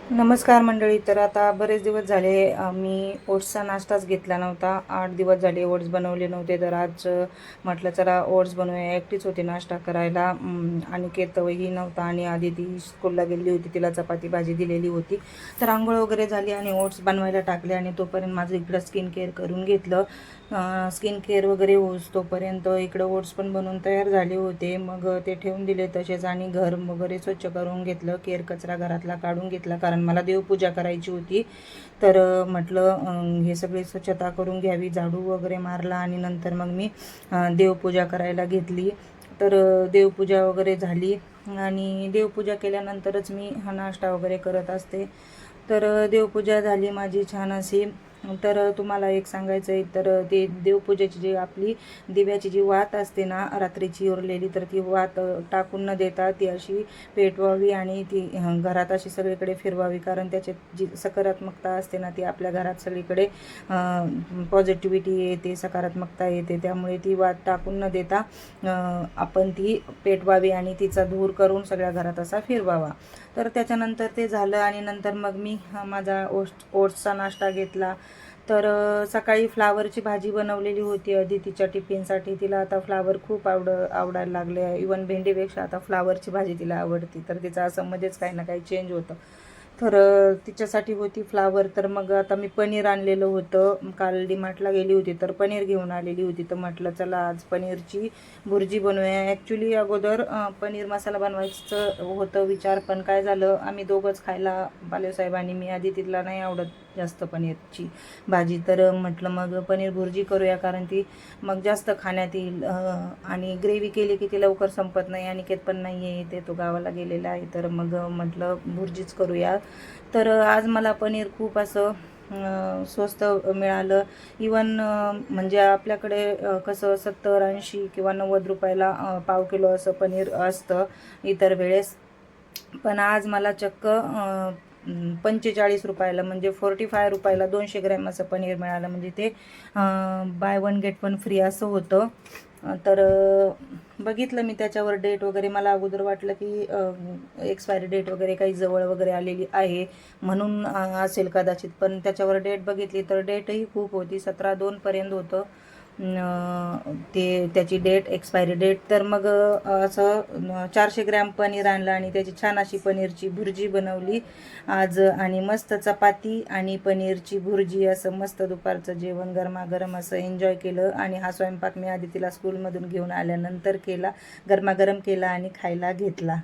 नमस्कार मंडळी. तर आता बरेच दिवस झाले मी ओट्सचा नाश्ताच घेतला नव्हता. 8 दिवस झाले ओट्स बनवले नव्हते. तर आज म्हटलं चला ओट्स बनवूया. एकटीच होती नाश्ता करायला. अनिकेतही नव्हता आणि आधी ती स्कूलला गेली होती, तिला चपाती भाजी दिलेली होती. तर आंघोळ वगैरे झाली आणि ओट्स बनवायला टाकले आणि तोपर्यंत माझं इकडं स्किन केअर करून घेतलं. स्किन केअर वगैरे होस तोपर्यंत इकडं ओट्स पण बनवून तयार झाले होते. मग ते ठेवून दिले तसेच आणि घर वगैरे स्वच्छ करून घेतलं. केर कचरा घरातला काढून घेतला कारण मला देवपूजा करायची होती. तर म्हटलं हे सगळी स्वच्छता करून घ्यावी. झाडू वगैरे मारला आणि नंतर मग मी देवपूजा करायला घेतली. तर देवपूजा वगैरे झाली आणि देवपूजा केल्यानंतरच मी हा नाश्ता वगैरे करत असते. तर देवपूजा झाली माझी छान अशी. तर तुम्हाला एक सांगायचं आहे, तर ते देवपूजेची जी आपली दिव्याची जी वात असते ना रात्रीची उरलेली, तर ती वात टाकून न देता ती अशी पेटवावी आणि ती घरात अशी सगळीकडे फिरवावी. कारण त्याच्यात जी सकारात्मकता असते ना ती आपल्या घरात सगळीकडे पॉझिटिव्हिटी येते, सकारात्मकता येते. त्यामुळे ती वात टाकून न देता आपण ती पेटवावी आणि तिचा धूर करून सगळ्या घरात असा फिरवावा. तर त्याच्यानंतर ते झालं आणि नंतर मग मी माझा ओट्सचा नाश्ता घेतला. तर सकाळी फ्लावरची भाजी बनवलेली होती अदितीच्या टिफिनसाठी. तिला आता फ्लावर खूप आवडायला लागले. इवन भेंडीपेक्षा आता फ्लावरची भाजी तिला आवडती. तर तिचं असं मध्येच काही ना काही चेंज होतं. तर तिच्यासाठी होती फ्लावर. तर मग आता मी पनीर आणलेलं होतं. काल डीमार्टला गेली होती तर पनीर घेऊन आलेली होती. तर म्हटलं चला आज पनीरची भुर्जी बनवूया. ॲक्च्युली अगोदर पनीर मसाला बनवायचं होतं विचार, पण काय झालं आम्ही दोघंच खायला, बालेसाहेब आणि मी. आधी तिला नाही आवडत जास्त पनीरची भाजी. तर म्हटलं मग पनीर भुर्जी करूया कारण ती मग जास्त खाण्यात येईल. आणि ग्रेव्ही केली की ती लवकर संपत नाही. अनिकेत पण नाही आहे, ते तो गावाला गेलेला आहे. तर मग म्हटलं भुर्जीच करूया. तर आज मला पनीर खूप असं स्वस्त मिळालं. इवन म्हणजे आपल्याकडे कसं 70-80 किंवा 90 रुपयाला पाव किलो असं पनीर असतं इतर वेळेस. पण आज मला चक्क 45 रुपयाला म्हणजे 45 रुपयाला 200 ग्रॅम असं पनीर मिळालं. म्हणजे ते by one get one free असं होतं. तर बघितलं मी त्याच्यावर डेट वगैरे. मला अगोदर वाटलं की एक्सपायरी डेट वगैरे काही जवळ वगैरे आलेली आहे म्हणून असेल कदाचित. पण त्याच्यावर डेट बघितली तर डेटही खूप होती, 17/2 होतं ते त्याची डेट, एक्सपायरी डेट. तर मग असं 400 ग्रॅम पनीर आणलं आणि त्याची छान अशी पनीरची भुर्जी बनवली आज. आणि मस्त चपाती आणि पनीरची भुर्जी असं मस्त दुपारचं जेवण गरमागरम असं एन्जॉय केलं. आणि हा स्वयंपाक मी आधी तिला स्कूलमधून घेऊन आल्यानंतर केला, गरमागरम केला आणि खायला घेतला.